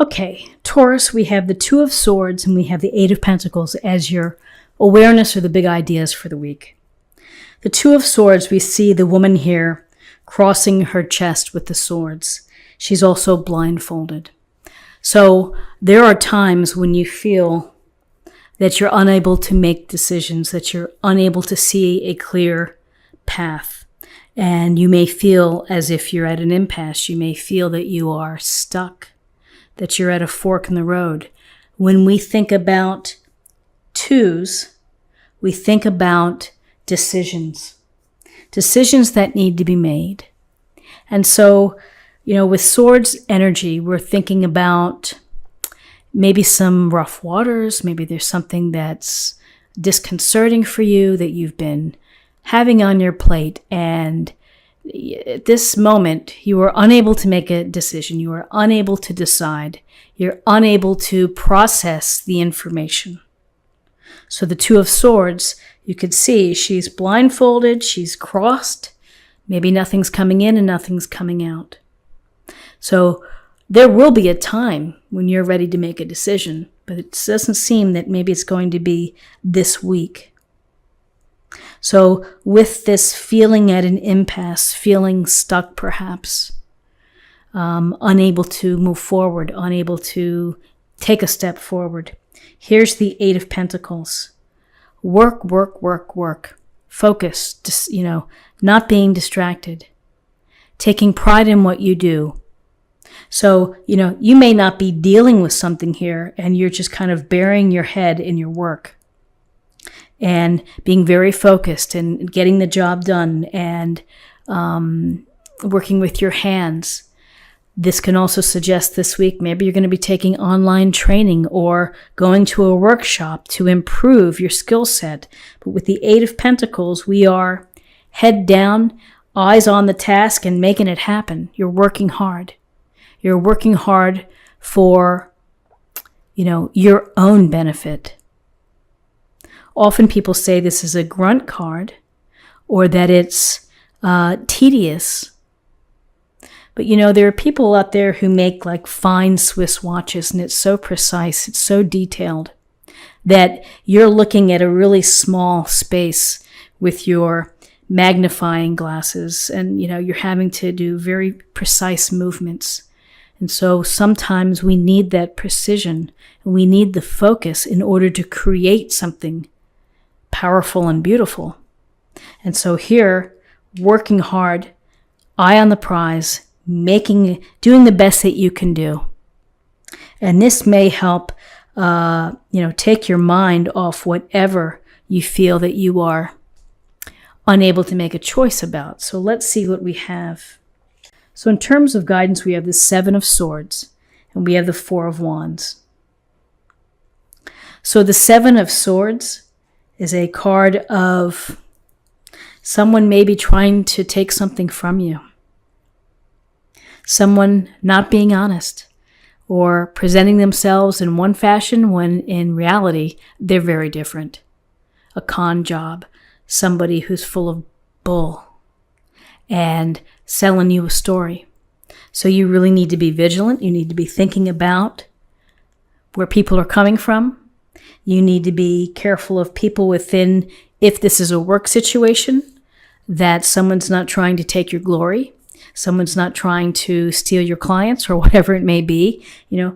Okay, Taurus, we have the Two of Swords and we have the Eight of Pentacles as your awareness or the big ideas for the week. The Two of Swords, we see the woman here crossing her chest with the swords. She's also blindfolded. So there are times when you feel that you're unable to make decisions, that you're unable to see a clear path. And you may feel as if you're at an impasse. You may feel that you are stuck, that you're at a fork in the road. When we think about twos, we think about decisions that need to be made. And so, with swords energy, we're thinking about maybe some rough waters. Maybe there's something that's disconcerting for you that you've been having on your plate. And at this moment, you are unable to make a decision. You are unable to decide. You're unable to process the information. So the Two of Swords, you could see she's blindfolded, she's crossed. Maybe nothing's coming in and nothing's coming out. So there will be a time when you're ready to make a decision, but it doesn't seem that maybe it's going to be this week. So with this feeling at an impasse, feeling stuck perhaps, unable to move forward, unable to take a step forward, here's the Eight of Pentacles. Work, work, work, work. Focus, not being distracted. Taking pride in what you do. So, you may not be dealing with something here and you're just kind of burying your head in your work and being very focused and getting the job done and working with your hands. This can also suggest this week, maybe you're going to be taking online training or going to a workshop to improve your skill set. But with the Eight of Pentacles, we are head down, eyes on the task and making it happen. You're working hard. You're working hard for, your own benefit. Often people say this is a grunt card or that it's tedious. But there are people out there who make like fine Swiss watches and it's so precise, it's so detailed that you're looking at a really small space with your magnifying glasses and, you're having to do very precise movements. And so sometimes we need that precision and we need the focus in order to create something powerful and beautiful. And so here, working hard, eye on the prize, doing the best that you can do. And this may help, take your mind off whatever you feel that you are unable to make a choice about. So let's see what we have. So in terms of guidance, we have the Seven of Swords and we have the Four of Wands. So the Seven of Swords is a card of someone maybe trying to take something from you. Someone not being honest or presenting themselves in one fashion when in reality they're very different. A con job, somebody who's full of bull and selling you a story. So you really need to be vigilant. You need to be thinking about where people are coming from. You need to be careful of people within, if this is a work situation, that someone's not trying to take your glory. Someone's not trying to steal your clients or whatever it may be.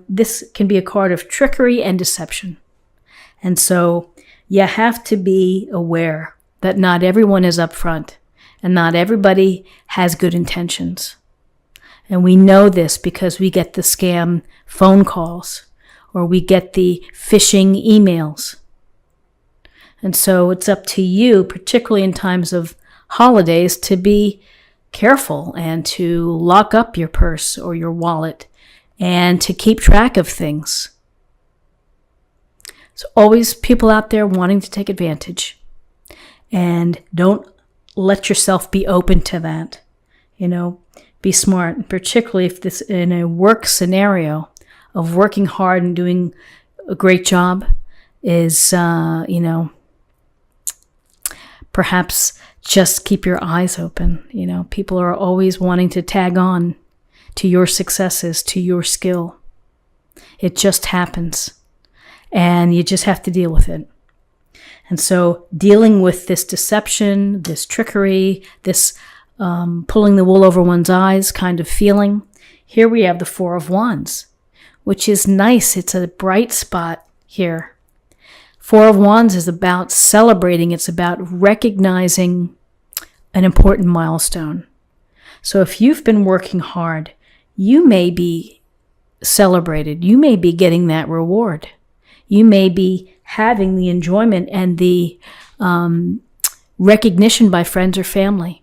This can be a card of trickery and deception. And so you have to be aware that not everyone is upfront and not everybody has good intentions. And we know this because we get the scam phone calls or we get the phishing emails. And so it's up to you, particularly in times of holidays, to be careful and to lock up your purse or your wallet and to keep track of things. There's always people out there wanting to take advantage, and don't let yourself be open to that. Be smart, particularly if this in a work scenario of working hard and doing a great job is, perhaps just keep your eyes open. People are always wanting to tag on to your successes, to your skill. It just happens. And you just have to deal with it. And so dealing with this deception, this trickery, this pulling the wool over one's eyes kind of feeling, here we have the Four of Wands, which is nice. It's a bright spot here. Four of Wands is about celebrating. It's about recognizing an important milestone. So if you've been working hard, you may be celebrated. You may be getting that reward. You may be having the enjoyment and the recognition by friends or family.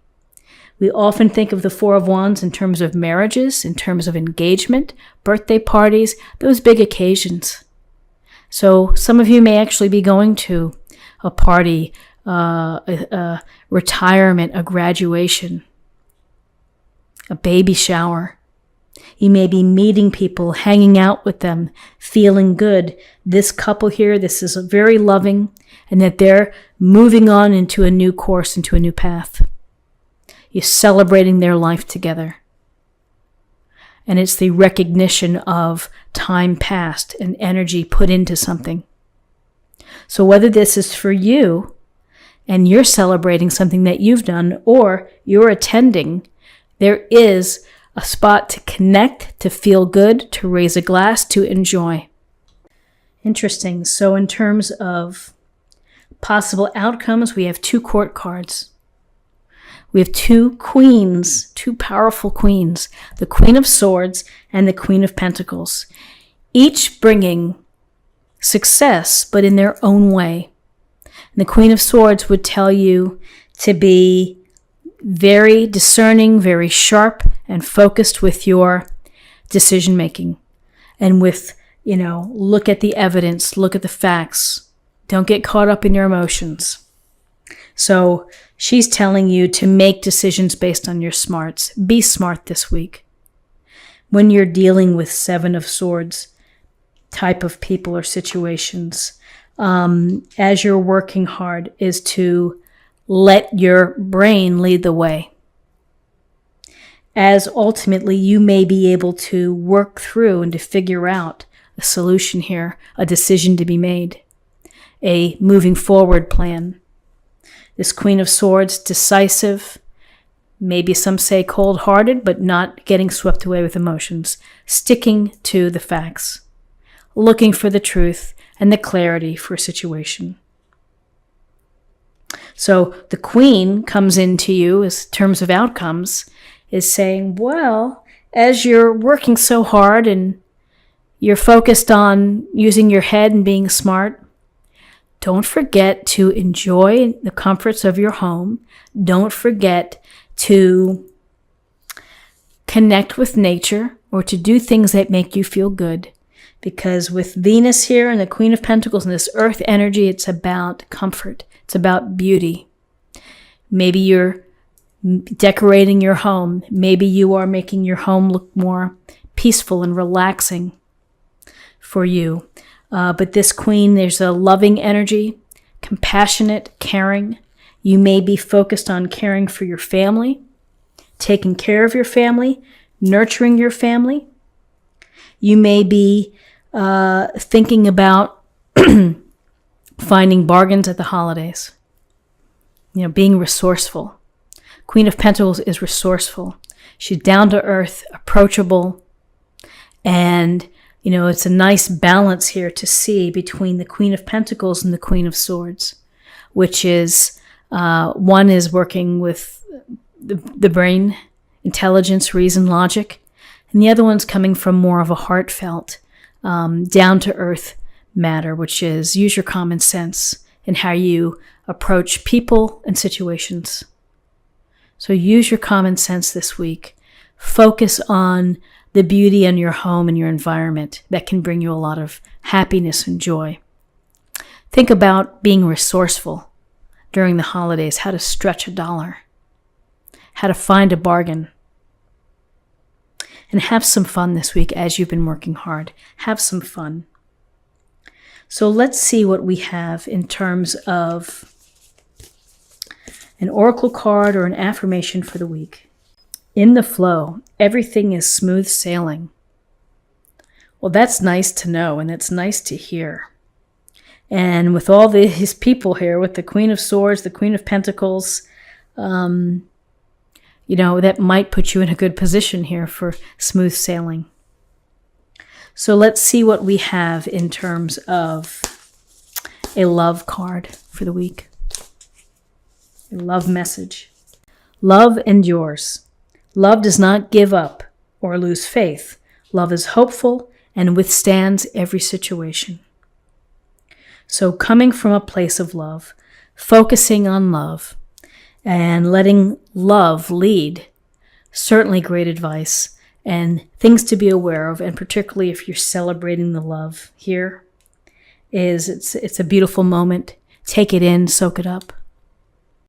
We often think of the Four of Wands in terms of marriages, in terms of engagement, birthday parties, those big occasions. So some of you may actually be going to a party, a retirement, a graduation, a baby shower. You may be meeting people, hanging out with them, feeling good. This couple here, this is very loving, and that they're moving on into a new course, into a new path. You're celebrating their life together. And it's the recognition of time past and energy put into something. So whether this is for you and you're celebrating something that you've done, or you're attending, there is a spot to connect, to feel good, to raise a glass, to enjoy. Interesting. So in terms of possible outcomes, we have two court cards. We have two queens, two powerful queens, the Queen of Swords and the Queen of Pentacles, each bringing success, but in their own way. And the Queen of Swords would tell you to be very discerning, very sharp, and focused with your decision making. And with, look at the evidence, look at the facts. Don't get caught up in your emotions. So she's telling you to make decisions based on your smarts. Be smart this week. When you're dealing with Seven of Swords type of people or situations, as you're working hard, is to let your brain lead the way. As ultimately you may be able to work through and to figure out a solution here, a decision to be made, a moving forward plan. This Queen of Swords, decisive, maybe some say cold-hearted, but not getting swept away with emotions, sticking to the facts, looking for the truth and the clarity for a situation. So the Queen comes into you as terms of outcomes, is saying, well, as you're working so hard and you're focused on using your head and being smart, don't forget to enjoy the comforts of your home. Don't forget to connect with nature or to do things that make you feel good. Because with Venus here and the Queen of Pentacles and this earth energy, it's about comfort. It's about beauty. Maybe you're decorating your home. Maybe you are making your home look more peaceful and relaxing for you. But this Queen, there's a loving energy, compassionate, caring. You may be focused on caring for your family, taking care of your family, nurturing your family. You may be thinking about finding bargains at the holidays. Being resourceful. Queen of Pentacles is resourceful. She's down to earth, approachable, and it's a nice balance here to see between the Queen of Pentacles and the Queen of Swords, which is, one is working with the brain, intelligence, reason, logic, and the other one's coming from more of a heartfelt, down-to-earth matter, which is use your common sense in how you approach people and situations. So use your common sense this week. Focus on the beauty in your home and your environment that can bring you a lot of happiness and joy. Think about being resourceful during the holidays, how to stretch $1, how to find a bargain. And have some fun this week as you've been working hard. Have some fun. So let's see what we have in terms of an oracle card or an affirmation for the week. In the flow, everything is smooth sailing. Well, that's nice to know, and that's nice to hear. And with all these people here, with the Queen of Swords, the Queen of Pentacles, that might put you in a good position here for smooth sailing. So let's see what we have in terms of a love card for the week. A love message. Love endures. Love does not give up or lose faith. Love is hopeful and withstands every situation. So coming from a place of love, focusing on love, and letting love lead, certainly great advice and things to be aware of, and particularly if you're celebrating the love here, it's a beautiful moment. Take it in, soak it up.